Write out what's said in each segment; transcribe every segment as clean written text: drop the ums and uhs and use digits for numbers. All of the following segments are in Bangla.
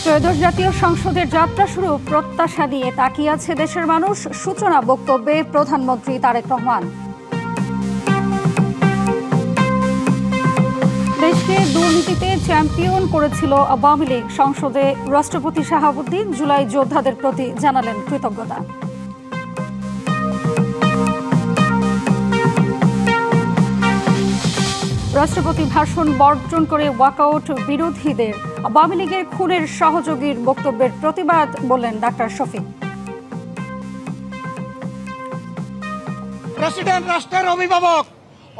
ত্রয়োদশ জাতীয় সংসদের যাত্রা শুরু প্রত্যাশা নিয়ে তাকিয়ে আছে দেশের মানুষ। সূচনা বক্তব্যে প্রধানমন্ত্রী তারেক রহমান। দেশকে দুর্নীতিতে চ্যাম্পিয়ন করেছিল আওয়ামী লীগ। সংসদে রাষ্ট্রপতি শাহাবুদ্দিন জুলাই যোদ্ধাদের প্রতি জানালেন কৃতজ্ঞতা। রাষ্ট্রপতি ভাষণ বর্জন করে ওয়াকআউট বিরোধীদের। আওয়ামী লীগের খুনের সহযোগীর বক্তব্যের প্রতিবাদ বললেন ডাক্তার শফিক। প্রেসিডেন্ট রাষ্ট্রের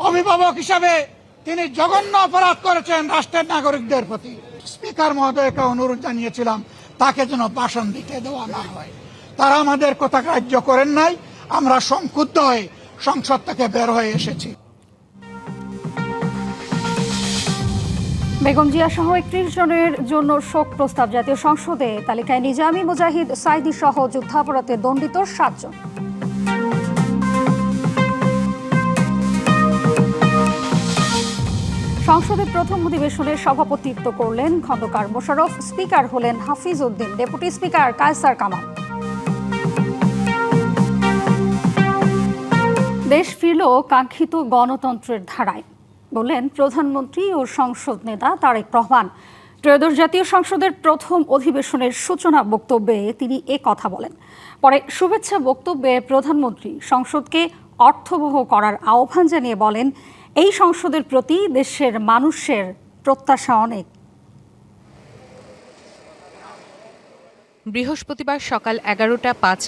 অভিভাবক হিসাবে তিনি জঘন্য অপরাধ করেছেন রাষ্ট্রের নাগরিকদের প্রতি। স্পিকার মহোদয়কে অনুরোধ জানিয়েছিলাম তাকে যেন ভাষণ দিতে দেওয়া না হয়। তারা আমাদের কথা গ্রাহ্য করেন নাই। আমরা সংক্ষুব্ধ হয়ে সংসদ থেকে বের হয়ে এসেছি। বেগম জিয়া সহ ৩১ জনের জন্য শোক প্রস্তাব। জাতীয় সংসদে তালিকায় নিজামী, মুজাহিদ, সাইদি সহ যুদ্ধাপরাধে দণ্ডিত ৭ জন। সংসদের প্রথম অধিবেশনে সভাপতিত্ব করলেন খন্দকার মোশাররফ। স্পিকার হলেন হাফিজ উদ্দিন, ডেপুটি স্পিকার কায়সার কামাল। দেশ ফিরল কাঙ্ক্ষিত গণতন্ত্রের ধারায়, বললেন প্রধানমন্ত্রী ও সংসদ নেতা তারেক রহমান। ত্রয়োদশ জাতীয় সংসদের প্রথম অধিবেশনের সূচনা বক্তব্যে তিনি কথা বলেন। পরে শুভেচ্ছা বক্তব্যে প্রধানমন্ত্রী সংসদকে অর্থবহ করার আহ্বান জানিয়ে বলেন, এই সংসদের প্রতি দেশের মানুষের প্রত্যাশা অনেক। বৃহস্পতিবার সকাল 11টা 5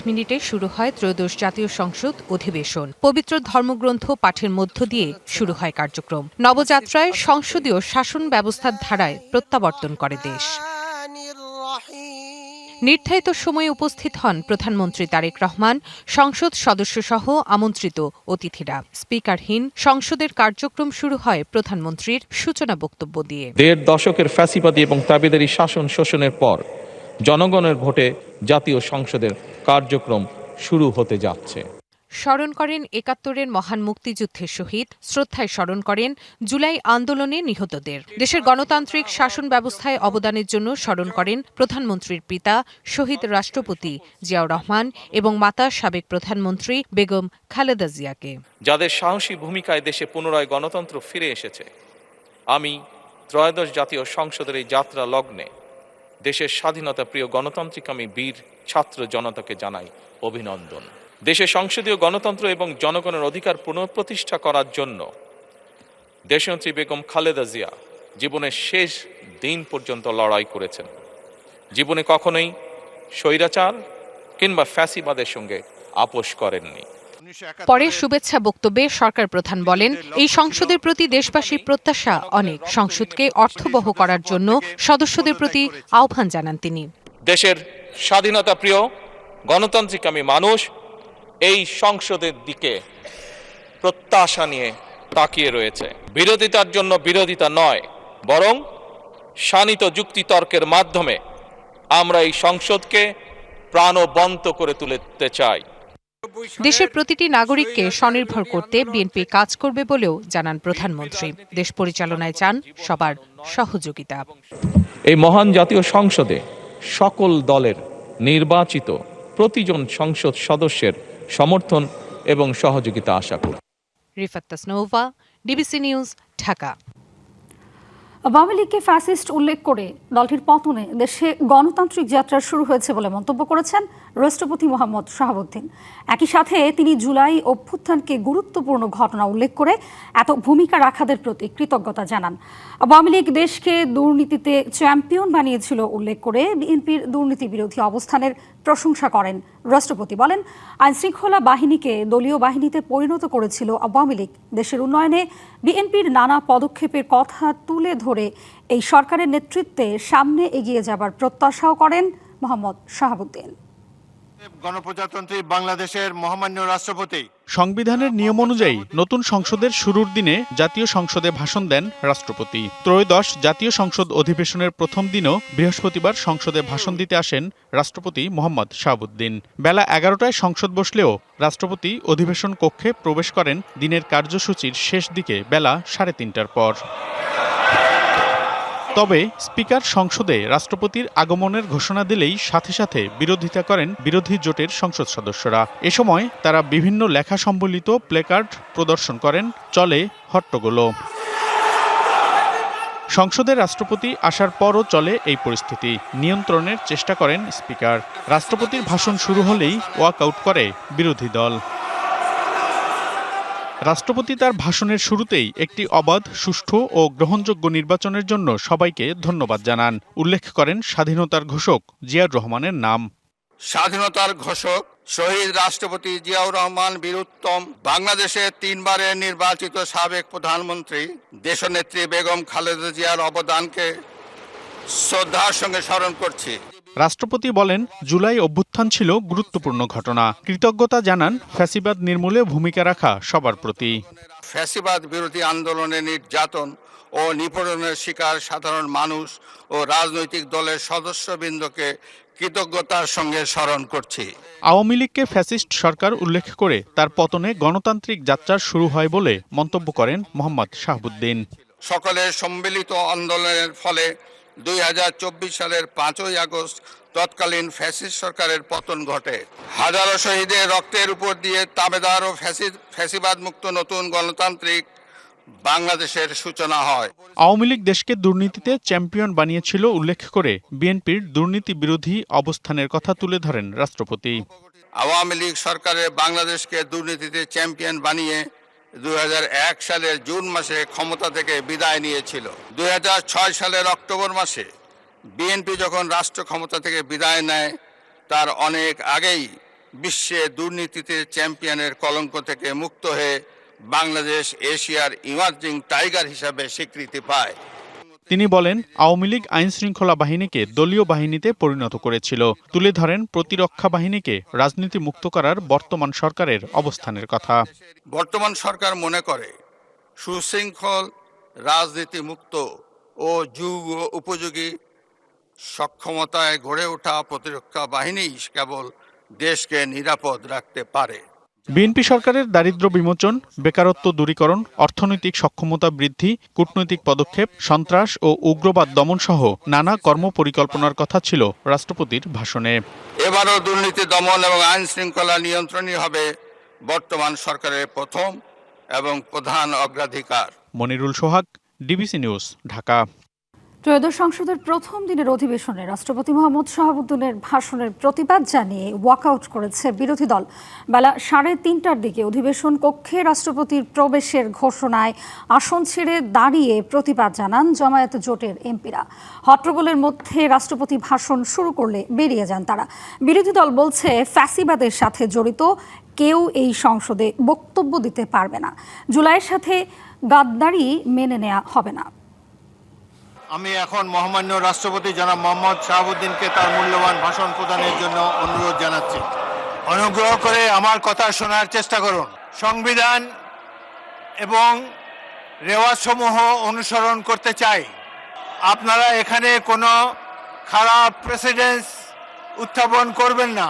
শুরু হয় ত্রয়োদশ জাতীয় সংসদ অধিবেশন। পবিত্র ধর্মগ্রন্থ পাঠের মধ্য দিয়ে শুরু হয় কার্যক্রম। নবযাত্রায় সংসদীয় শাসন ব্যবস্থার ধারায় প্রত্যাবর্তন করে দেশ। নির্ধারিত সময়ে উপস্থিত হন প্রধানমন্ত্রী তারেক রহমান, সংসদ সদস্যসহ আমন্ত্রিত অতিথিরা। স্পিকারহীন সংসদের কার্যক্রম শুরু হয় প্রধানমন্ত্রীর সূচনা বক্তব্য দিয়ে। ১.৫ দশকের ফ্যাসিবাদী এবং তাবেদারি শাসন শোষণের পর জনগণের ভোটে জাতীয় সংসদের কার্যক্রম শুরু হতে যাচ্ছে। স্মরণ করেন ৭১-এর মহান মুক্তিযুদ্ধের শহীদ, শ্রদ্ধায় স্মরণ করেন জুলাই আন্দোলনে নিহতদের। দেশের গণতান্ত্রিক শাসন ব্যবস্থায় অবদানের জন্য স্মরণ করেন প্রধানমন্ত্রীর পিতা শহীদ রাষ্ট্রপতি জিয়াউর রহমান এবং মাতা সাবেক প্রধানমন্ত্রী বেগম খালেদা জিয়াকে, যাদের সাহসী ভূমিকায় দেশে পুনরায় গণতন্ত্র ফিরে এসেছে। আমি ত্রয়োদশ জাতীয় সংসদের এই যাত্রা লগ্নে দেশের স্বাধীনতা প্রিয় গণতান্ত্রিকামী বীর ছাত্র জনতাকে জানাই অভিনন্দন। দেশে সংসদীয় গণতন্ত্র এবং জনগণের অধিকার পুনঃপ্রতিষ্ঠা করার জন্য দেশনেত্রী বেগম খালেদা জিয়া জীবনের শেষ দিন পর্যন্ত লড়াই করেছেন। জীবনে কখনোই স্বৈরাচার কিংবা ফ্যাসিবাদের সঙ্গে আপোষ করেননি। পরে শুভেচ্ছা বক্তব্যে সরকার প্রধান বলেন, এই সংসদের প্রতি দেশবাসীর প্রত্যাশা অনেক। সংসদকে অর্থবহ করার জন্য সদস্যদের প্রতি আহ্বান জানান তিনি। দেশের স্বাধীনতা প্রিয় গণতান্ত্রিকামী মানুষ এই সংসদের দিকে প্রত্যাশা নিয়ে তাকিয়ে রয়েছে। বিরোধিতার জন্য বিরোধিতা নয়, বরং শানিত যুক্তিতর্কের মাধ্যমে আমরা এই সংসদকে প্রাণবন্ত করে তুলতে চাই। দেশের প্রতিটি নাগরিককে স্বনির্ভর করতে বিএনপি কাজ করবে বলেও জানান প্রধানমন্ত্রী। দেশ পরিচালনায় চান সবার সহযোগিতা। এই মহান জাতীয় সংসদে সকল দলের নির্বাচিত প্রতিজন সংসদ সদস্যের সমর্থন এবং সহযোগিতা আশা করি। Rifat Tasnouva, DBC news, Dhaka. আওয়ামী লীগকে ফ্যাসিস্ট উল্লেখ করে দলটির পতনে দেশে গণতান্ত্রিক যাত্রা শুরু হয়েছে বলে মন্তব্য করেছেন রাষ্ট্রপতি মোহাম্মদ শাহাবুদ্দিন। একই সাথে তিনি জুলাই অভ্যুত্থানকে গুরুত্বপূর্ণ ঘটনা উল্লেখ করে এত ভূমিকা রাখাদের প্রতি কৃতজ্ঞতা জানান। আওয়ামী লীগ দেশকে দুর্নীতিতে চ্যাম্পিয়ন বানিয়েছিল উল্লেখ করে বিএনপির দুর্নীতি বিরোধী অবস্থানের প্রশংসা করেন রাষ্ট্রপতি। বলেন, আইনশৃঙ্খলা বাহিনীকে দলীয় বাহিনীতে পরিণত করেছিল আওয়ামী লীগ। দেশের উন্নয়নে বিএনপির নানা পদক্ষেপের কথা তুলে ধরে এই সরকারের নেতৃত্বে সামনে এগিয়ে যাবার প্রত্যাশাও করেন মোহাম্মদ শাহাবুদ্দিন। গণপ্রজাতন্ত্রী বাংলাদেশের মহামান্য রাষ্ট্রপতি। সংবিধানের নিয়ম অনুযায়ী নতুন সংসদের শুরুর দিনে জাতীয় সংসদে ভাষণ দেন রাষ্ট্রপতি। ত্রয়োদশ জাতীয় সংসদ অধিবেশনের প্রথম দিনও বৃহস্পতিবার সংসদে ভাষণ দিতে আসেন রাষ্ট্রপতি মোহাম্মদ শাহাবুদ্দিন। বেলা 11টায় সংসদ বসলেও রাষ্ট্রপতি অধিবেশন কক্ষে প্রবেশ করেন দিনের কার্যসূচির শেষ দিকে বেলা 3:30টার পর। তবে স্পিকার সংসদে রাষ্ট্রপতির আগমনের ঘোষণা দিলেই সাথে সাথে বিরোধিতা করেন বিরোধী জোটের সংসদ সদস্যরা। এ সময় তারা বিভিন্ন লেখা সম্বলিত প্লেকার্ড প্রদর্শন করেন, চলে হট্টগোলও। সংসদে রাষ্ট্রপতি আসার পরও চলে এই পরিস্থিতি। নিয়ন্ত্রণের চেষ্টা করেন স্পিকার। রাষ্ট্রপতির ভাষণ শুরু হলেই ওয়াকআউট করে বিরোধী দল। রাষ্ট্রপতি তার ভাষণের শুরুতেই একটি অবাধ, সুষ্ঠু ও গ্রহণযোগ্য নির্বাচনের জন্য সবাইকে ধন্যবাদ জানান। উল্লেখ করেন স্বাধীনতার ঘোষক জিয়াউর রহমানের নাম। স্বাধীনতার ঘোষক শহীদ রাষ্ট্রপতি জিয়াউর রহমান বীর উত্তম, বাংলাদেশের 3 বারের নির্বাচিত সাবেক প্রধানমন্ত্রী দেশনেত্রী বেগম খালেদা জিয়ার অবদানকে শ্রদ্ধার সঙ্গে স্মরণ করছি। রাষ্ট্রপতি বলেন, জুলাই অভ্যুত্থান ছিল গুরুত্বপূর্ণ ঘটনা। কৃতজ্ঞতা জানান ফ্যাসিবাদ নির্মূলে ভূমিকা রাখা সবার প্রতি। ফ্যাসিবাদ বিরোধী আন্দোলনে নির্যাতন ও নিপীড়নের শিকার সাধারণ মানুষ ও রাজনৈতিক দলের সদস্যবৃন্দকে কৃতজ্ঞতার সঙ্গে স্মরণ করছি। আওয়ামী লীগকে ফ্যাসিস্ট সরকার উল্লেখ করে তার পতনে গণতান্ত্রিক যাত্রা শুরু হয় বলে মন্তব্য করেন মোহাম্মদ শাহাবুদ্দিন। সকলের সম্মিলিত আন্দোলনের ফলে 2024 সালের 5ই আগস্ট তৎকালীন ফ্যাসিস্ট সরকারের পতন ঘটে। হাজারো শহীদের রক্তের উপর দিয়ে তাবেদার ও ফ্যাসিবাদ মুক্ত নতুন গণতান্ত্রিক বাংলাদেশের সূচনা হয়। আওয়ামী লীগ দেশকে দুর্নীতিতে চ্যাম্পিয়ন বানিয়েছিল উল্লেখ করে বিএনপির দুর্নীতি বিরোধী অবস্থানের কথা তুলে ধরেন রাষ্ট্রপতি। আওয়ামী লীগ সরকারের বাংলাদেশকে দুর্নীতিতে চ্যাম্পিয়ন বানিয়ে 2001 সালের জুন মাসে ক্ষমতা থেকে বিদায় নিয়েছিল। 2006 সালের অক্টোবর মাসে বিএনপি যখন রাষ্ট্র ক্ষমতা থেকে বিদায় নেয়, তার অনেক আগেই বিশ্বে দুর্নীতিতে চ্যাম্পিয়নের কলঙ্ক থেকে মুক্ত হয়ে বাংলাদেশ এশিয়ার ইমার্জিং টাইগার হিসাবে স্বীকৃতি পায়। তিনি বলেন, আওয়ামী লীগ আইনশৃঙ্খলা বাহিনীকে দলীয় বাহিনীতে পরিণত করেছিল। তুলে ধরেন প্রতিরক্ষা বাহিনীকে রাজনীতি মুক্ত করার বর্তমান সরকারের অবস্থানের কথা। বর্তমান সরকার মনে করে সুশৃঙ্খল, রাজনীতি মুক্ত ও যুগ উপযোগী সক্ষমতায় গড়ে ওঠা প্রতিরক্ষা বাহিনী কেবল দেশকে নিরাপদ রাখতে পারে। বিএনপি সরকারের দারিদ্র্য বিমোচন, বেকারত্ব দূরীকরণ, অর্থনৈতিক সক্ষমতা বৃদ্ধি, কূটনৈতিক পদক্ষেপ, সন্ত্রাস ও উগ্রবাদ দমন সহ নানা কর্মপরিকল্পনার কথা ছিল রাষ্ট্রপতির ভাষণে। এবারও দুর্নীতি দমন এবং আইন শৃঙ্খলা নিয়ন্ত্রণই হবে বর্তমান সরকারের প্রথম এবং প্রধান অগ্রাধিকার। মনিরুল সোহাগ, ডিবিসি নিউজ, ঢাকা। ত্রয়োদশ সংসদের প্রথম দিনের অধিবেশনে রাষ্ট্রপতি মোহাম্মদ শাহাবুদ্দিনের ভাষণের প্রতিবাদ জানিয়ে ওয়াকআউট করেছে বিরোধী দল। বেলা 3:30টার দিকে অধিবেশন কক্ষে রাষ্ট্রপতির প্রবেশের ঘোষণায় আসন ছেড়ে দাঁড়িয়ে প্রতিবাদ জানান জামায়াত জোটের এমপিরা। হট্টগোলের মধ্যে রাষ্ট্রপতি ভাষণ শুরু করলে বেরিয়ে যান তারা। বিরোধী দল বলছে, ফ্যাসিবাদের সাথে জড়িত কেউ এই সংসদে বক্তব্য দিতে পারবে না। জুলাইয়ের সাথে গাদ্দারি মেনে নেওয়া হবে না। আমি এখন মহামান্য রাষ্ট্রপতি জনাব মোহাম্মদ শাহাবুদ্দিনকে তার মূল্যবান ভাষণ প্রদানের জন্য অনুরোধ জানাচ্ছি। অনুগ্রহ করে আমার কথা শোনার চেষ্টা করুন। সংবিধান এবং রেওয়াজসমূহ অনুসরণ করতে চাই। আপনারা এখানে কোনো খারাপ প্রেসিডেন্স উত্থাপন করবেন না।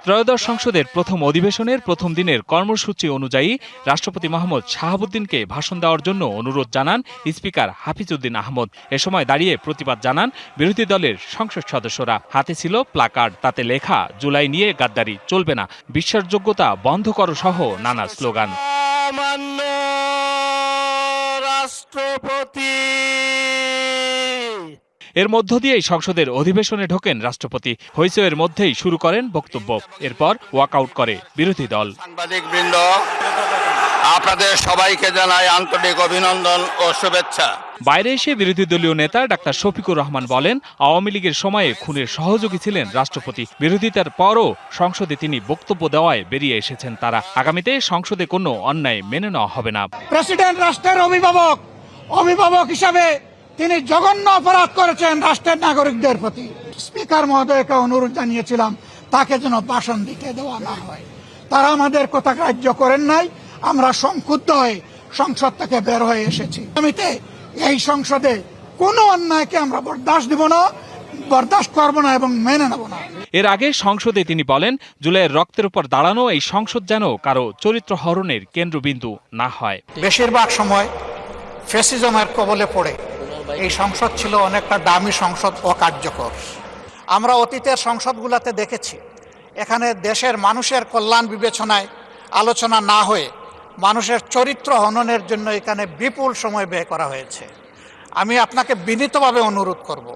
ত্রয়োদশ সংসদের প্রথম অধিবেশনের প্রথম দিনের কর্মসূচি অনুযায়ী রাষ্ট্রপতি মোহাম্মদ শাহাবুদ্দিনকে ভাষণ দেওয়ার জন্য অনুরোধ জানান স্পিকার হাফিজউদ্দিন আহমদ। এ সময় দাঁড়িয়ে প্রতিবাদ জানান বিরোধী দলের সংসদ সদস্যরা। হাতে ছিল প্লাকার্ড, তাতে লেখা জুলাই নিয়ে গাদ্দারি চলবে না, বিশ্বাসযোগ্যতা বন্ধ করো সহ নানা স্লোগান। রাষ্ট্রপতি। এর মধ্য দিয়েই সংসদের অধিবেশনে ঢোকেন রাষ্ট্রপতি। হইচইয়ের মধ্যেই শুরু করেন বক্তব্য। এরপর ওয়াকআউট করে বিরোধী দল। সাংবাদিকবৃন্দ, আপনাদের সবাইকে জানাই আন্তরিক অভিনন্দন ও শুভেচ্ছা। বাইরে এসে বিরোধী দলীয় নেতা ডাক্তার শফিকুর রহমান বলেন, আওয়ামী লীগের সময়ে খুনের সহযোগী ছিলেন রাষ্ট্রপতি। বিরোধিতার পরও সংসদে তিনি বক্তব্য দেওয়ায় বেরিয়ে এসেছেন তারা। আগামীতে সংসদে কোনো অন্যায় মেনে নেওয়া হবে না। প্রেসিডেন্ট রাষ্ট্রের অভিভাবক হিসাবে তিনি জঘন্য অপরাধ করেছেন রাষ্ট্রের নাগরিকদের প্রতি। স্পিকার মহোদয়কে অনুরোধ জানিয়েছিলাম তাকে যেন ভাষণ দিতে দেওয়া না হয়। তারা আমাদের কথা গ্রাহ্য করেন নাই। আমরা সংক্ষুব্ধ হয়ে সংসদ থেকে বের হয়ে এসেছি। আগামীতে এই সংসদে কোনো অন্যায়কে আমরা বরদাস্ত করব না এবং মেনে নেব না। এর আগে সংসদে তিনি বলেন, জুলাইয়ের রক্তের উপর দাঁড়ানো এই সংসদ যেন কারো চরিত্র হরণের কেন্দ্রবিন্দু না হয়। বেশিরভাগ সময় ফ্যাসিজমের কবলে পড়ে এই সংসদ ছিল অনেকটা দামি সংসদ, অকার্যকর। আমরা অতীতের সংসদগুলোতে দেখেছি এখানে দেশের মানুষের কল্যাণ বিবেচনায় আলোচনা না হয়ে মানুষের চরিত্র হননের জন্য এখানে বিপুল সময় ব্যয় করা হয়েছে। আমি আপনাকে বিনীতভাবে অনুরোধ করব,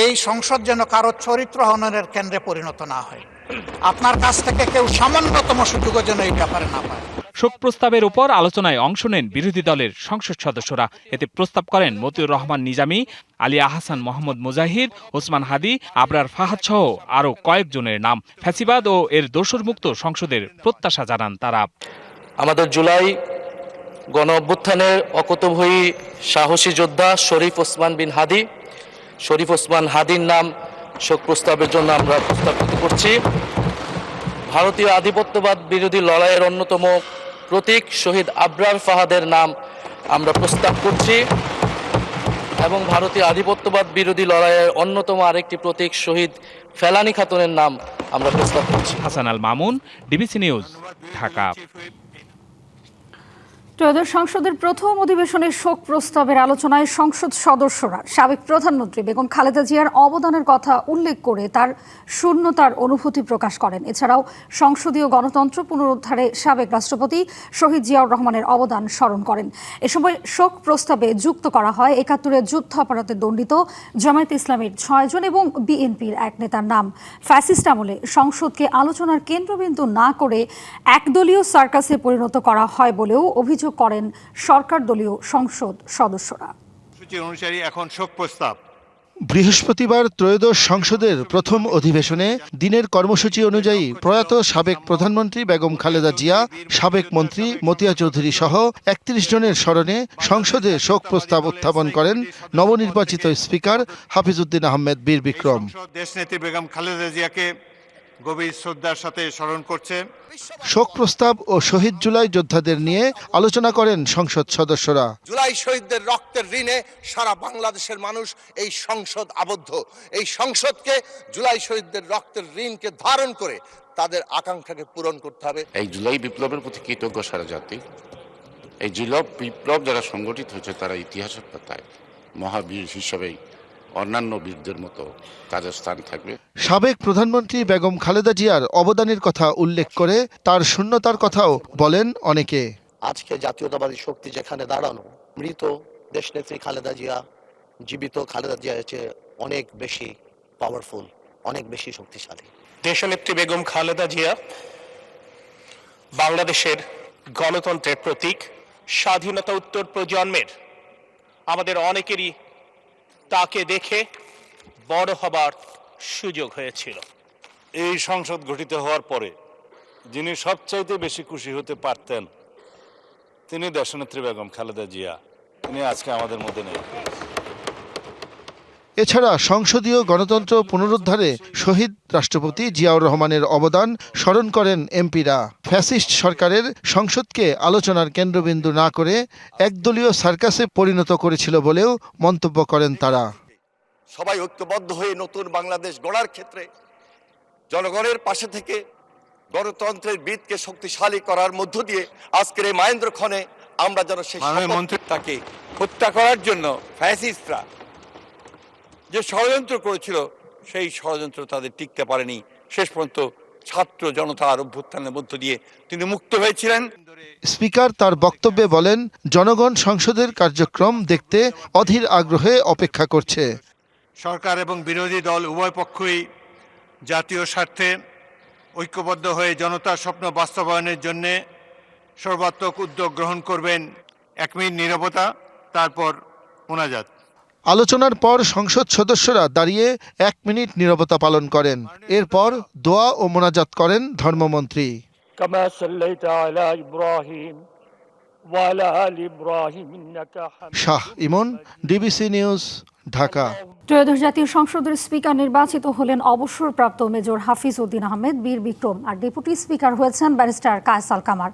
এই সংসদ যেন কারো চরিত্র হননের কেন্দ্রে পরিণত না হয়। আপনার কাছ থেকে কেউ সামান্যতম সুযোগও যেন এই ব্যাপারে না পায়। শোক প্রস্তাবের উপর আলোচনায় অংশ নেন বিরোধী দলের সংসদ সদস্যরা। এতে প্রস্তাব করেন মতিউর রহমান নিজামী, আলী আহসান, মোহাম্মদ মুজাহিদ, ওসমান হাদি, আবরার ফাহাদ সহ আরও কয়েকজনের নাম। ফ্যাসিবাদ ও এর দোসরমুক্ত সংসদের প্রত্যাশা জানান তারা। আমাদের জুলাই গণ অভ্যুত্থানের অকুতোভয়ী সাহসী যোদ্ধা শরীফ ওসমান বিন হাদি, শরীফ ওসমান হাদির নাম শোক প্রস্তাবের জন্য আমরা প্রস্তাবিত করছি। ভারতীয় আধিপত্যবাদ বিরোধী লড়াইয়ের অন্যতম প্রতীক শহীদ আবরার ফাহাদের নাম আমরা প্রস্তাব করছি এবং ভারতীয় আধিপত্যবাদ বিরোধী লড়াইয়ের অন্যতম আরেকটি প্রতীক শহীদ ফেলানী খাতুনের নাম আমরা প্রস্তাব করছি। Hasan Al Mamun, DBC news, Dhaka. ত্রয়োদশ সংসদের প্রথম অধিবেশনের শোক প্রস্তাবের আলোচনায় সংসদ সদস্যরা সাবেক প্রধানমন্ত্রী বেগম খালেদা জিয়ার অবদানের কথা উল্লেখ করে তার শূন্যতার অনুভূতি প্রকাশ করেন। এছাড়াও সংসদীয় গণতন্ত্র পুনরুদ্ধারে সাবেক রাষ্ট্রপতি শহীদ জিয়াউর রহমানের অবদান স্মরণ করেন। এ সময় শোক প্রস্তাবে যুক্ত করা হয় ৭১-এর যুদ্ধাপরাধে দণ্ডিত জামায়াতে ইসলামীর ৬ জন এবং বিএনপির এক নেতার নাম। ফ্যাসিস্ট আমলে সংসদকে আলোচনার কেন্দ্রবিন্দু না করে একদলীয় সার্কাসে পরিণত করা হয় বলেও অভিযোগ করেন সরকার দলীয় সংসদ সদস্যরা। অনুসারী এখন শোক প্রস্তাব। বৃহস্পতিবার ত্রয়োদশ সংসদের প্রথম অধিবেশনে দিনের কর্মসূচি অনুযায়ী প্রয়াত সাবেক প্রধানমন্ত্রী বেগম খালেদা জিয়া, সাবেক মন্ত্রী মতিয়া চৌধুরী সহ ৩১ জনের স্মরণে সংসদে শোক প্রস্তাব উত্থাপন করেন নবনির্বাচিত স্পিকার হাফিজউদ্দিন আহমেদ বীর বিক্রম। দেশনেত্রী বেগম খালেদা জিয়াকে গভীর শ্রদ্ধার সাথে স্মরণ করছে। শোক প্রস্তাব ও শহীদ জুলাই যোদ্ধাদের নিয়ে আলোচনা করেন সংসদ সদস্যরা। জুলাই শহীদদের রক্তের ঋণে সারা বাংলাদেশের মানুষ এই সংসদ আবদ্ধ। এই সংসদকে জুলাই শহীদদের রক্তের ঋণকে ধারণ করে তাদের আকাঙ্ক্ষাকে পূরণ করতে হবে। এই জুলাই বিপ্লবের প্রতি কৃতজ্ঞ সারা জাতি। এই জুলাই বিপ্লব যারা সংগঠিত হয়েছে তারা ইতিহাসের পাতায় মহাবীর হিসেবেই অন্যান্য বীরদের মতো তাদের স্থান থাকবে। সাবেক প্রধানমন্ত্রী বেগম খালেদা জিয়ার অবদানের কথা উল্লেখ করে তার শূন্যতার কথাও বলেন অনেকে। আজকে জাতীয়তাবাদী শক্তি যেখানে দাঁড়ানো, মৃত দেশনেত্রী খালেদা জিয়া জীবিত খালেদা জিয়ার চেয়ে অনেক বেশি পাওয়ারফুল, অনেক বেশি শক্তিশালী। দেশনেত্রী বেগম খালেদা জিয়া বাংলাদেশের গণতন্ত্রের প্রতীক। স্বাধীনতা উত্তর প্রজন্মের আমাদের অনেকেরই তাকে দেখে বড় হবার সুযোগ হয়েছিল। এই সংসদ গঠিত হওয়ার পরে যিনি সবচাইতে বেশি খুশি হতে পারতেন তিনি দেশনেত্রী বেগম খালেদা জিয়া। তিনি আজকে আমাদের মধ্যে নেই। এছাড়া সংসদীয় গণতন্ত্র পুনরুদ্ধারে শহীদ রাষ্ট্রপতি জিয়াউর রহমানের অবদান স্মরণ করেন এমপিরা। ফ্যাসিস্ট সরকারের সংসদকে আলোচনার কেন্দ্রবিন্দু না করে একদলীয় সার্কাসে পরিণত করেছিল বলেও মন্তব্য করেন তারা। সবাই ঐক্যবদ্ধ হয়ে নতুন বাংলাদেশ গড়ার ক্ষেত্রে জনগণের পাশে থেকে গণতন্ত্রের ভিতকে শক্তিশালী করার মধ্য দিয়ে আজকের এই মহেন্দ্রক্ষণে আমরা যেন সেই মন্ত্রীটাকে হত্যা করার জন্য ফ্যাসিস্টরা যে ষড়যন্ত্র করেছিল সেই ষড়যন্ত্র তাদের টিকতে পারেনি। শেষ পর্যন্ত ছাত্র জনতার অভ্যুত্থানের মধ্য দিয়ে তিনি মুক্ত হয়েছিলেন। স্পিকার তার বক্তব্যে বলেন, জনগণ সংসদের কার্যক্রম দেখতে অধীর আগ্রহে অপেক্ষা করছে। সরকার এবং বিরোধী দল উভয় পক্ষই জাতীয় স্বার্থে ঐক্যবদ্ধ হয়ে জনতার স্বপ্ন বাস্তবায়নের জন্য সর্বাত্মক উদ্যোগ গ্রহণ করবেন। 1 মিনিট নীরবতা, তারপর মোনাজাত। আলোচনার পর সংসদ সদস্যরা দাঁড়িয়ে 1 মিনিট নীরবতা পালন করেন। এরপর দোয়া ও মোনাজাত করেন ধর্মমন্ত্রী। শাহ ইমন, ডিবিসি নিউজ, ঢাকা। ত্রয়োদশ জাতীয় সংসদের স্পিকার নির্বাচিত হলেন অবসরপ্রাপ্ত মেজর হাফিজ উদ্দিন আহমেদ বীর বিক্রম, আর ডেপুটি স্পিকার হয়েছেন ব্যারিস্টার কায়সাল কামার।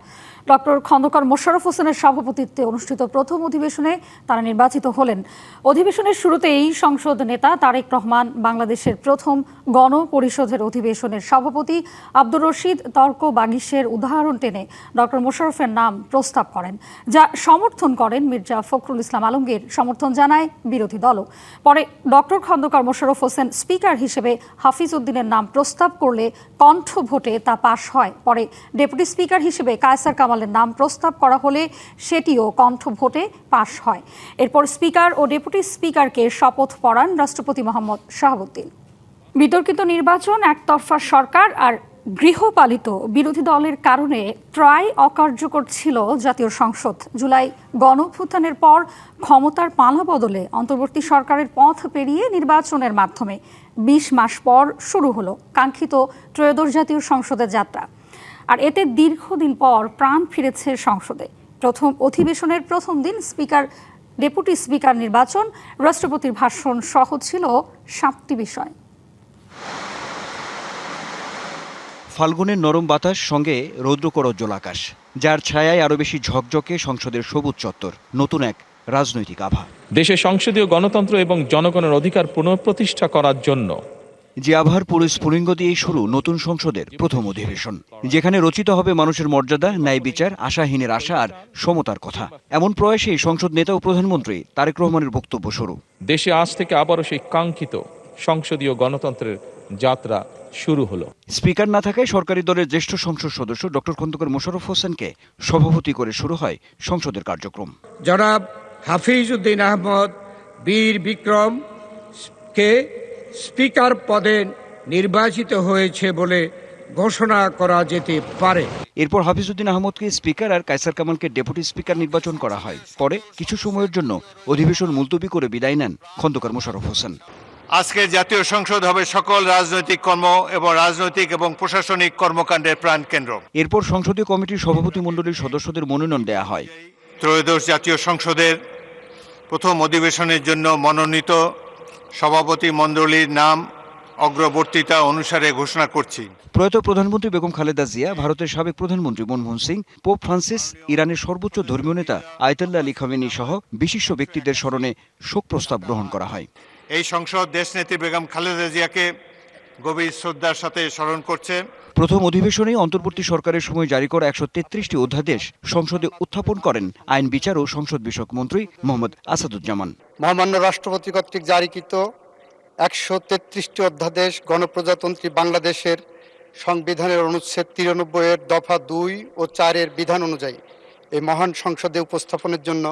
ডক্টর খন্দকার মোশাররফ হোসেনের সভাপতিত্বে অনুষ্ঠিত প্রথম অধিবেশনে তারা নির্বাচিত হলেন। অধিবেশনের শুরুতেই সংসদ নেতা তারেক রহমান বাংলাদেশের প্রথম গণপরিষদের অধিবেশনের সভাপতি আব্দুর রশিদ তর্ক বাগিশের উদাহরণ টেনে ডক্টর মোশাররফের নাম প্রস্তাব করেন, যা সমর্থন করেন মির্জা ফখরুল ইসলাম আলমগীর, সমর্থন জানায় বিরোধী দলও। পরে ডক্টর খন্দকার মোশাররফ হোসেন স্পিকার হিসেবে হাফিজ উদ্দিনের নাম প্রস্তাব করলে কণ্ঠ ভোটে তা পাশ হয়। পরে ডেপুটি স্পিকার হিসেবে কায়সার কামালের নাম প্রস্তাব করা হলে সেটিও কণ্ঠ ভোটে পাশ হয়। এরপর স্পিকার ও ডেপুটি স্পিকারকে শপথ পড়ান রাষ্ট্রপতি মোহাম্মদ শাহাবুদ্দিন। বিতর্কিত নির্বাচন, একতরফা সরকার আর গৃহপালিত বিরোধী দলের কারণে প্রায় অকার্যকর ছিল জাতীয় সংসদ। জুলাই গণঅভ্যুত্থানের পর ক্ষমতার পালা বদলে অন্তর্বর্তী সরকারের পথ পেরিয়ে নির্বাচনের মাধ্যমে ২০ মাস পর শুরু হলো কাঙ্ক্ষিত ত্রয়োদশ জাতীয় সংসদের যাত্রা। আর এতে দীর্ঘদিন পর প্রাণ ফিরেছে সংসদে। প্রথম অধিবেশনের প্রথম দিন স্পিকার, ডেপুটি স্পিকার নির্বাচন, রাষ্ট্রপতির ভাষণ সহ ছিল ৭টি বিষয়। ফাল্গুনের নরম বাতাস, সঙ্গে রৌদ্রকরজ্জ্বল আকাশ, যার ছায়ায় আরও বেশি ঝকঝকে সংসদের সবুজ চত্বর, নতুন এক রাজনৈতিক আভা। দেশে সংসদীয় গণতন্ত্র এবং জনগণের অধিকার পুনঃপ্রতিষ্ঠা করার জন্য যে আভার পুরো স্ফুলিঙ্গ দিয়েই শুরু নতুন সংসদের প্রথম অধিবেশন, যেখানে রচিত হবে মানুষের মর্যাদা, ন্যায় বিচার, আশাহীনের আশা আর সমতার কথা। এমন প্রয়াসেই সংসদ নেতা ও প্রধানমন্ত্রী তারেক রহমানের বক্তব্য শুরু। দেশে আজ থেকে আবারও সেই কাঙ্ক্ষিত সংসদীয় গণতন্ত্রের যাত্রা শুরু হলো। স্পিকার না থাকায় সরকারি দলের জ্যেষ্ঠ সংসদ সদস্য ডক্টর খন্দকার মোশাররফ হোসেনকে সভাপতি করে শুরু হয় সংসদের কার্যক্রম। জনাব হাফিজ উদ্দিন আহমদ বীর বিক্রম কে স্পিকার পদে নির্বাচিত হয়েছে বলে ঘোষণা করা যেতে পারে। এরপর হাফিজ উদ্দিন আহমদকে স্পিকার আর কায়সার কামালকে ডেপুটি স্পিকার নির্বাচন করা হয়। পরে কিছু সময়ের জন্য অধিবেশন মুলতবি করে বিদায় নেন খন্দকার মোশাররফ হোসেন। আজকের জাতীয় সংসদ হবে সকল রাজনৈতিক কর্ম এবং রাজনৈতিক এবং প্রশাসনিক কর্মকাণ্ডের প্রাণকেন্দ্র। এরপর সংসদীয় কমিটির সভাপতি মণ্ডলীর সদস্যদের মনোনয়ন দেয়া হয়। ত্রয়োদশ জাতীয় সংসদের প্রথম অধিবেশনের জন্য মনোনীত সভাপতি মণ্ডলীর নাম অগ্রবর্তীতা অনুসারে ঘোষণা করছি। প্রয়াত প্রধানমন্ত্রী বেগম খালেদা জিয়া, ভারতের সাবেক প্রধানমন্ত্রী মনমোহন সিং, পোপ ফ্রান্সিস, ইরানের সর্বোচ্চ ধর্মীয় নেতা আয়াতুল্লাহ আলী খামেনি সহ বিশিষ্ট ব্যক্তিদের স্মরণে শোক প্রস্তাব গ্রহণ করা হয়। এই সংসদ দেশনেত্রী বেগম খালেদা জিয়াকে গভীর শ্রদ্ধার সাথে স্মরণ করছে। প্রথম অধিবেশনে অন্তর্বর্তী সরকারের সময় জারি করা ১৩৩টি অধ্যাদেশ সংসদে উত্থাপন করেন আইন, বিচার ও সংসদ বিষয়ক মন্ত্রী মোহাম্মদ আসাদুজ্জামান। মহামান্য রাষ্ট্রপতি কর্তৃক জারিকৃত ১৩৩টি অধ্যাদেশ গণপ্রজাতন্ত্রী বাংলাদেশের সংবিধানের অনুচ্ছেদ ৯৩ দফা ২ ও ৪ এর বিধান অনুযায়ী এই মহান সংসদে উপস্থাপনের জন্য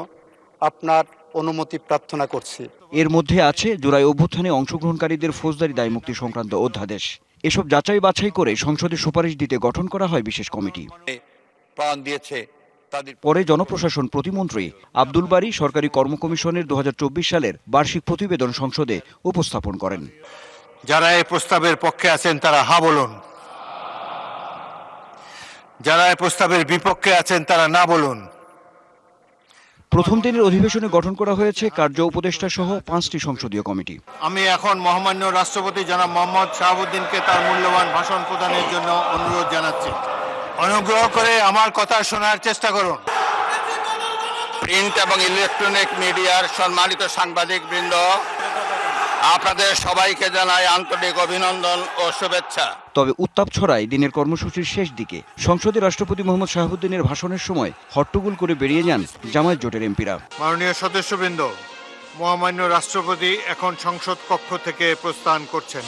আপনার অনুমতি প্রার্থনা করছি। এর মধ্যে আছে জুলাই অভ্যুত্থানে অংশগ্রহণকারীদের ফৌজদারি দায়মুক্তি সংক্রান্ত অধ্যাদেশ। এসব যাচাই বাছাই করে সংসদে সুপারিশ দিতে গঠন করা হয় বিশেষ কমিটি। প্রাণ দিয়েছে পরে জনপ্রশাসন প্রতিমন্ত্রী আব্দুল বারী সরকারি কর্ম কমিশনের ২০২৪ সালের বার্ষিক প্রতিবেদন সংসদে উপস্থাপন করেন। যারা এই প্রস্তাবের পক্ষে আছেন তারা হা বলুন, যারা এই প্রস্তাবের বিপক্ষে আছেন তারা না বলুন। প্রথম দিনের অধিবেশনে গঠন করা হয়েছে কার্য উপদেষ্টা সহ 5টি সংসদীয় কমিটি। আমি এখন মহামান্য রাষ্ট্রপতি জনাব মোহাম্মদ শাহাবুদ্দিনকে তার মূল্যবান ভাষণ প্রদানের জন্য অনুরোধ জানাচ্ছি। অনুগ্রহ করে আমার কথা শোনার চেষ্টা করুন। প্রিন্ট এবং ইলেকট্রনিক মিডিয়ার সম্মানিত সাংবাদিক বৃন্দ, আপনাদের সবাইকে জানাই আন্তরিক অভিনন্দন ও শুভেচ্ছা। তবে উত্তাপ ছড়ায় দিনের কর্মসূচির শেষ দিকে। সংসদে রাষ্ট্রপতি মোহাম্মদ শাহাবুদ্দিনের ভাষণের সময় হট্টগোল করে বেরিয়ে যান জামায়াত জোটের এমপিরা। মাননীয় সদস্যবৃন্দ, মহামান্য রাষ্ট্রপতি এখন সংসদ কক্ষ থেকে প্রস্থান করছেন।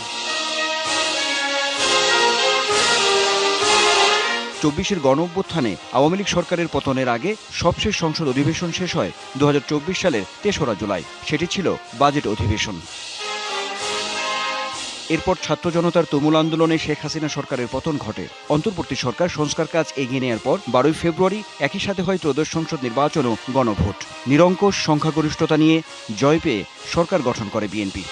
২৪-এর গণঅভ্যুত্থানে আওয়ামী লীগ সরকারের পতনের আগে সবশেষ সংসদ অধিবেশন শেষ হয় ২০২৪ সালের ৩রা জুলাই। সেটি ছিল বাজেট অধিবেশন। এরপর ছাত্র জনতার তুমুল আন্দোলনে শেখ হাসিনা সরকারের পতন ঘটে। অন্তর্বর্তী সরকার সংস্কার কাজ এগিয়ে নেওয়ার পর ১২ই ফেব্রুয়ারি একই সাথে হয় ত্রয়োদশ সংসদ নির্বাচন ও গণভোট। নিরঙ্কুশ সংখ্যাগরিষ্ঠতা নিয়ে জয় পেয়ে সরকার গঠন করে বিএনপি।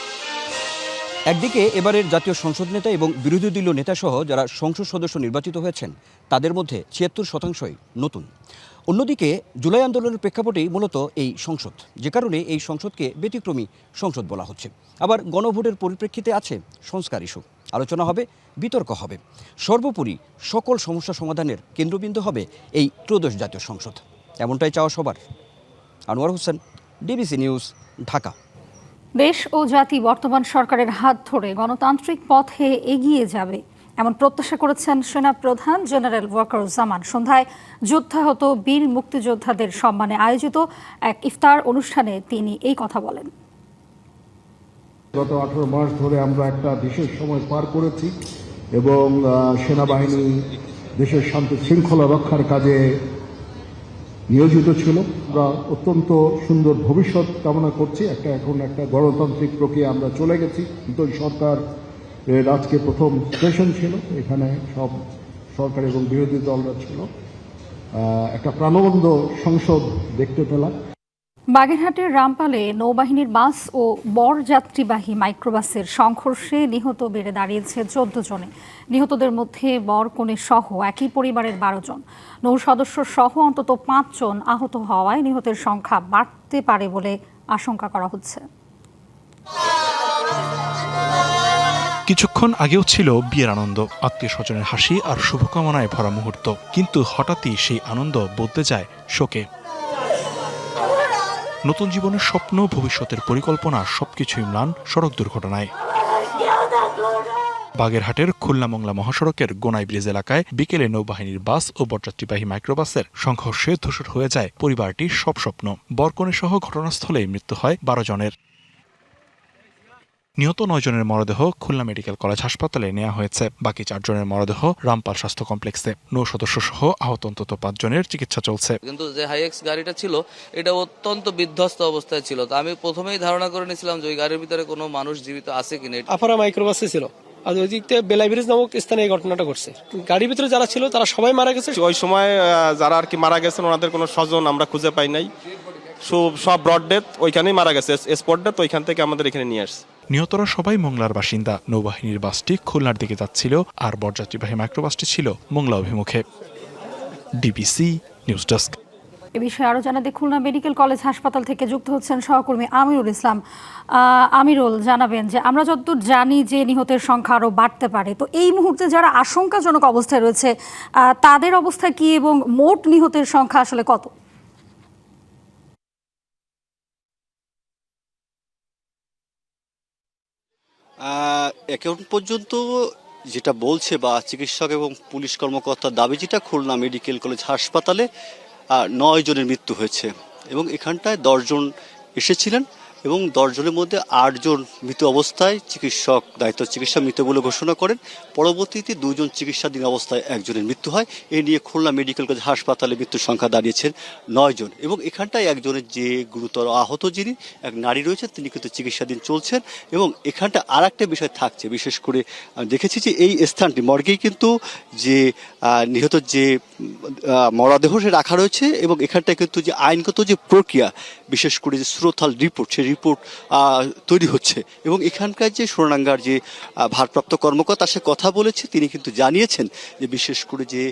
একদিকে এবারের জাতীয় সংসদ নেতা এবং বিরোধী দলীয় নেতাসহ যারা সংসদ সদস্য নির্বাচিত হয়েছেন তাদের মধ্যে ৭৬% নতুন। অন্যদিকে জুলাই আন্দোলনের প্রেক্ষাপটেই মূলত এই সংসদ, যে কারণে এই সংসদকে ব্যতিক্রমী সংসদ বলা হচ্ছে। আবার গণভোটের পরিপ্রেক্ষিতে আছে সংস্কার ইস্যু, আলোচনা হবে, বিতর্ক হবে। সর্বোপরি সকল সমস্যা সমাধানের কেন্দ্রবিন্দু হবে এই ত্রয়োদশ জাতীয় সংসদ, এমনটাই চাওয়া সবার। Anwar Hossain, DBC news, Dhaka. দেশ ও জাতি বর্তমান সরকারের হাত ধরে গণতান্ত্রিক পথে এগিয়ে যাবে এমন প্রত্যাশা করেছেন সেনাপ্রধান জেনারেল ওয়াকারুজ্জামান। সন্ধ্যায় যুদ্ধাহত বীর মুক্তিযোদ্ধাদের সম্মানে আয়োজিত এক ইফতার অনুষ্ঠানে তিনি এই কথা বলেন। গত 18 মাস ধরে আমরা একটা বিশেষ সময় পার করেছি এবং সেনাবাহিনী দেশের শান্তি শৃঙ্খলা রক্ষার কাজে নিয়োজিত ছিল। আমরা অত্যন্ত সুন্দর ভবিষ্যৎ কামনা করছি। এখন একটা গণতান্ত্রিক প্রক্রিয়া আমরা চলে গেছি। নতুন সরকার আজকে প্রথম সেশন ছিল, এখানে সব সরকার এবং বিরোধী দলরা ছিল। একটা প্রাণবন্ত সংসদ দেখতে পেলাম। বাগেরহাটের রামপালে নৌবাহিনীর বাস ও বরযাত্রীবাহী মাইক্রোবাসের সংঘর্ষে নিহত বেড়ে দাঁড়িয়েছে 14 জনে। নিহতদের মধ্যে বর-কনে সহ একই পরিবারের 12 জন। নৌ সদস্য সহ অন্তত 5 জন আহত হওয়ায় নিহতের সংখ্যা বাড়তে পারে বলে আশঙ্কা করা হচ্ছে। কিছুক্ষণ আগেও ছিল বিয়ের আনন্দ, আত্মীয় স্বজনের হাসি আর শুভকামনায় ভরা মুহূর্ত, কিন্তু হঠাৎই সেই আনন্দ বদলে যায় শোকে। নতুন জীবনের স্বপ্ন, ভবিষ্যতের পরিকল্পনা সবকিছুই ম্লান সড়ক দুর্ঘটনায়। বাগেরহাটের খুলনা মংলা মহাসড়কের গোনাই ব্রিজ এলাকায় বিকেলে নৌবাহিনীর বাস ও বরযাত্রীবাহী মাইক্রোবাসের সংঘর্ষে ধূসর হয়ে যায় পরিবারটির সব স্বপ্ন। বরকনে সহ ঘটনাস্থলেই মৃত্যু হয় 12 জনের। নিহত 9 জনের মরদেহ খুলনা মেডিকেল কলেজ হাসপাতালে নেওয়া হয়েছে। বাকি 4 জনের মরদেহ রামপাল স্বাস্থ্য কমপ্লেক্সে। নৌ সদস্য সহ আহত অন্তত 5 জনের চিকিৎসা চলছে। কিন্তু যে হাইএক্স গাড়িটা ছিল এটা অত্যন্ত বিধ্বস্ত অবস্থায় ছিল, তো আমি প্রথমেই ধারণা করে নিয়েছিলাম যে ওই গাড়ির ভিতরে কোনো মানুষ জীবিত আছে কিনা। আফারা মাইক্রোবাসে ছিল, আর ওই দিক থেকে বেলাই ব্রিজ নামক স্থানে এই ঘটনাটা ঘটছে। গাড়ির ভিতরে যারা ছিল তারা সবাই মারা গেছে। ওই সময় যারা আর কি মারা গেছেন ওনাদের কোনো স্বজন আমরা খুঁজে পাই নাই। সব ব্রড ডেথ ওইখানেই মারা গেছে, স্পট ডেথ ওইখান থেকে আমাদের এখানে নিয়ে আসছে। নিহতরা সবাই মোংলার বাসিন্দা। নৌবাহিনীর বাসটি খুলনার দিকে যাচ্ছিল আর বরযাত্রীবাহী মাইক্রোবাসটি ছিল মোংলা অভিমুখে। DBC news desk. এ বিষয়ে আরো জানাতে খুলনা মেডিকেল কলেজ হাসপাতাল থেকে যুক্ত হচ্ছেন সহকর্মী আমিরুল ইসলাম। আমিরুল, জানাবেন যে আমরা যতদূর জানি যে নিহতের সংখ্যা আরো বাড়তে পারে, তো এই মুহূর্তে যারা আশঙ্কাজনক অবস্থায় রয়েছে তাদের অবস্থা কি এবং মোট নিহতের সংখ্যা আসলে কত? এখন পর্যন্ত যেটা বলছে বা চিকিৎসক এবং পুলিশ কর্মকর্তার দাবি যেটা, খুলনা মেডিকেল কলেজ হাসপাতালে 9 জনের মৃত্যু হয়েছে এবং এখানটায় 10 জন এসেছিলেন এবং 10 জনের মধ্যে 8 জন মৃত অবস্থায় চিকিৎসক দায়িত্ব চিকিৎসা মৃত বলে ঘোষণা করেন। পরবর্তীতে 2 জন চিকিৎসাধীন অবস্থায় 1 জনের মৃত্যু হয়। এ নিয়ে খুলনা মেডিকেল কলেজ হাসপাতালে মৃত্যুর সংখ্যা দাঁড়িয়েছেন 9 জন এবং এখানটায় একজনের যে গুরুতর আহত যিনি এক নারী রয়েছেন তিনি কিন্তু চিকিৎসাধীন চলছেন। এবং এখানটা আর একটা বিষয় থাকছে, বিশেষ করে আমি দেখেছি যে এই স্থানটি মর্গেই কিন্তু যে নিহত যে মরদেহ সে রাখা রয়েছে এবং এখানটায় কিন্তু যে আইনগত যে প্রক্রিয়া, বিশেষ করে যে সুরথাল রিপোর্ট, সেই রিপোর্ট তৈরি হচ্ছে এবং এখানকার যে সোনাডাঙ্গার যে ভারপ্রাপ্ত কর্মকর্তা সে কথা বলেছে, তিনি কিন্তু জানিয়েছেন যে বিশেষ করে যে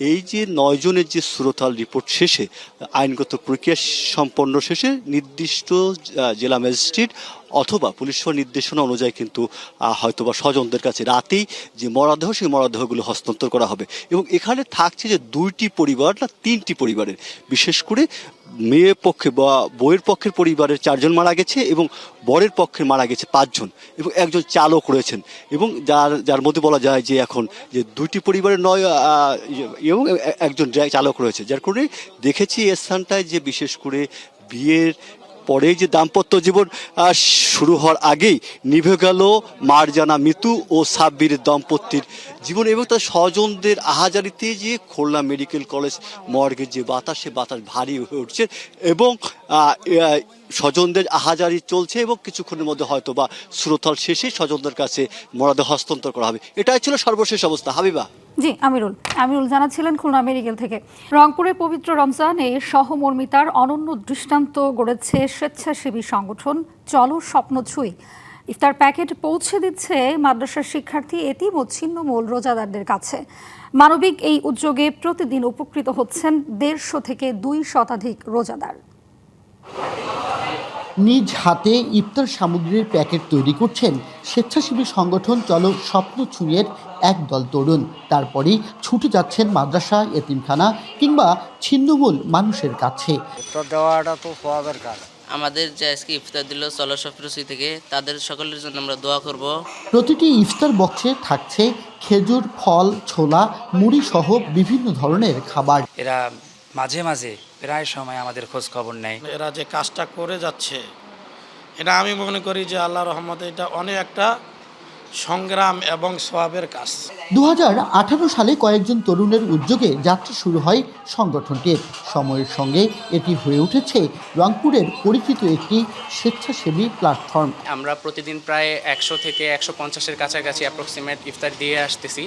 এই যে 9 জনের যে সুরথাল রিপোর্ট শেষে আইনগত প্রক্রিয়া সম্পন্ন শেষে নির্দিষ্ট জেলা ম্যাজিস্ট্রেট অথবা পুলিশ নির্দেশনা অনুযায়ী কিন্তু হয়তোবা স্বজনদের কাছে রাতেই যে মরদেহ সেই মরদেহগুলো হস্তান্তর করা হবে। এবং এখানে থাকছে যে 2টি পরিবার না 3টি পরিবারের, বিশেষ করে মেয়ের পক্ষে বা বউয়ের পক্ষের পরিবারের 4 জন মারা গেছে এবং বরের পক্ষে মারা গেছে 5 জন এবং একজন চালক রয়েছেন এবং যার মধ্যে বলা যায় যে এখন যে 2টি পরিবারের 9 এবং একজন চালক রয়েছে। যার কারণে দেখেছি এই স্থানটায় যে বিশেষ করে বিয়ের পরে যে দাম্পত্য জীবন শুরু হওয়ার আগেই নিভে গেল মারজানা মিতু ও সাব্বিরের দম্পতির জীবন এবং তার স্বজনদের আহাজারিতে যে খুলনা মেডিকেল কলেজ মর্গের যে বাতাস, সে বাতাস ভারী হয়ে উঠছে এবং স্বজনদের আহাজারি চলছে এবং কিছুক্ষণের মধ্যে হয়তো বা সুরতল শেষে স্বজনদের কাছে মরদেহ হস্তান্তর করা হবে। এটাই ছিল সর্বশেষ অবস্থা। হাবিবা। জি, আমিরুল জানাচ্ছিলেন খুলনা মেডিকেল থেকে। রংপুরে পবিত্র রমজানে সহমর্মিতার অনন্য দৃষ্টান্ত গড়েছে স্বেচ্ছাসেবী সংগঠন চলো স্বপ্ন ছুঁই। ইফতার প্যাকেট পৌঁছে দিচ্ছে মাদ্রাসার শিক্ষার্থী, এতিম ও ছিন্নমূল রোজাদারদের কাছে। মানবিক এই উদ্যোগে প্রতিদিন উপকৃত হচ্ছেন 150 থেকে 200 শতাধিক রোজাদার। নিজ হাতে ইফতার সামগ্রীর প্যাকেট তৈরি করছেন স্বেচ্ছাসেবী সংগঠন চলো স্বপ্ন ছুঁয়ের একদল তরুণ। তারপরেই ছুটে যাচ্ছেন মাদ্রাসা, এতিমখানা কিংবা ছিন্নমূল মানুষের কাছে। দেওয়াটা তো সওয়াবের কাজ। আমাদের যে আজকে ইফতার দিল চলো সফরসি থেকে, তাদের সকলের জন্য আমরা দোয়া করব। প্রতিটি ইফতার বক্সে থাকছে খেজুর, ফল, ছোলা, মুড়ি সহ বিভিন্ন ধরনের খাবার। এরা মাঝে মাঝে প্রায় সময় আমাদের খোঁজ খবর নেয়। এরা যে কাজটা করে যাচ্ছে, এটা আমি মনে করি যে আল্লাহর রহমতে এটা অনেক একটা সংগ্রাম এবং সওয়াবের কাজ। 2018 সালে কয়েকজন তরুণের উদ্যোগে যাত্রা শুরু হয় সংগঠনটির। সময়ের সঙ্গে এটি হয়ে উঠেছে রংপুরের পরিচিত একটি স্বেচ্ছাসেবী প্ল্যাটফর্ম। আমরা প্রতিদিন প্রায় 100 থেকে 150-এর কাছাকাছি অ্যাপ্রক্সিমেট ইফতার দিয়ে আসতেছি।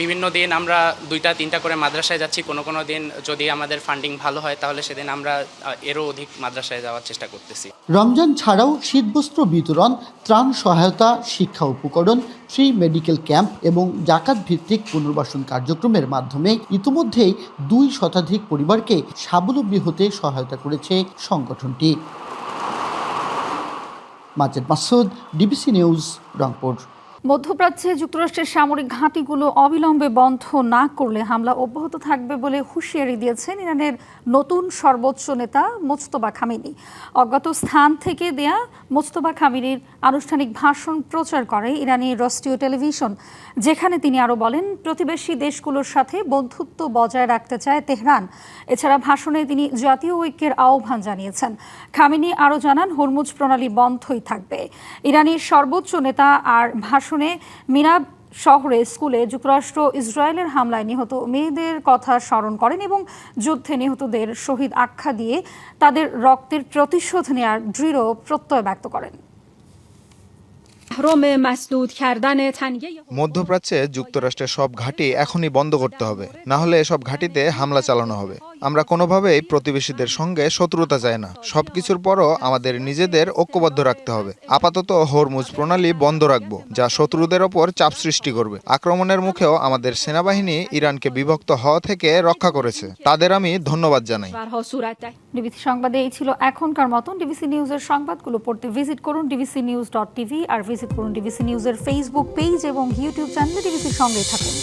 বিভিন্ন দিন আমরা 2-3টা করে মাদ্রাসায় যাচ্ছি। কোনো দিন যদি আমাদের ফান্ডিং ভালো হয় তাহলে সেদিন আমরা এরও অধিক মাদ্রাসায় যাওয়ার চেষ্টা করতেছি। রমজান ছাড়াও শীতবস্ত্র বিতরণ, ত্রাণ সহায়তা, শিক্ষা উপকরণ, ফ্রি মেডিকেল ক্যাম্প এবং জাকাত ভিত্তিক পুনর্বাসন কার্যক্রমের মাধ্যমে ইতিমধ্যেই 2 শতাধিক পরিবারকে স্বাবলম্বী হতে সহায়তা করেছে সংগঠনটি। Majed Masud, DBC news, Rangpur. মধ্যপ্রাচ্যে যুক্তরাষ্ট্রের সামরিক ঘাঁটিগুলো অবিলম্বে বন্ধ না করলে হামলা অব্যাহত থাকবে বলে হুঁশিয়ারি দিয়েছেন ইরানের নতুন সর্বোচ্চ নেতা মোজতবা খামেনি। অজ্ঞাত স্থান থেকে দেয়া মোজতবা খামেনির আনুষ্ঠানিক ভাষণ প্রচার করে ইরানি রাষ্ট্রীয় টেলিভিশন, যেখানে তিনি আরও বলেন প্রতিবেশী দেশগুলোর সাথে বন্ধুত্ব বজায় রাখতে চায় তেহরান। এছাড়া ভাষণে তিনি জাতীয় ঐক্যের আহ্বান জানিয়েছেন। খামেনি আরও জানান হরমুজ প্রণালী বন্ধই থাকবে। ইরানের সর্বোচ্চ নেতা আর ভাষণে মিনাব শহরে স্কুলে যুক্তরাষ্ট্র ইসরায়েলের হামলায় নিহত মেয়েদের কথা স্মরণ করেন এবং যুদ্ধে নিহতদের শহীদ আখ্যা দিয়ে তাদের রক্তের প্রতিশোধ নেয়ার দৃঢ় প্রত্যয় ব্যক্ত করেন। মধ্যপ্রাচ্যে যুক্তরাষ্ট্রের সব ঘাঁটি এখনই বন্ধ করতে হবে, না হলে এসব ঘাঁটিতে হামলা চালানো হবে। আমরা কোনোভাবেই প্রতিবেশীদের সঙ্গে শত্রুতা চাই না। সবকিছুর পরও আমাদের নিজেদের ঐক্যবদ্ধ রাখতে হবে। আপাতত হরমুজ প্রণালী বন্ধ রাখবো, যা শত্রুদের ওপর চাপ সৃষ্টি করবে। আক্রমণের মুখেও আমাদের সেনাবাহিনী ইরানকে বিভক্ত হওয়া থেকে রক্ষা করেছে, তাদের আমি ধন্যবাদ জানাই। ডিবিসি সংবাদে এই ছিল এখনকার মতন। ডিবিসি নিউজের সংবাদগুলো পড়তে ভিজিট করুন dbcnews.tv আর ভিজিট করুন ডিবিসি নিউজের ফেসবুক পেজ এবং ইউটিউব চ্যানেলে। ডিবিসির সঙ্গেই থাকুন।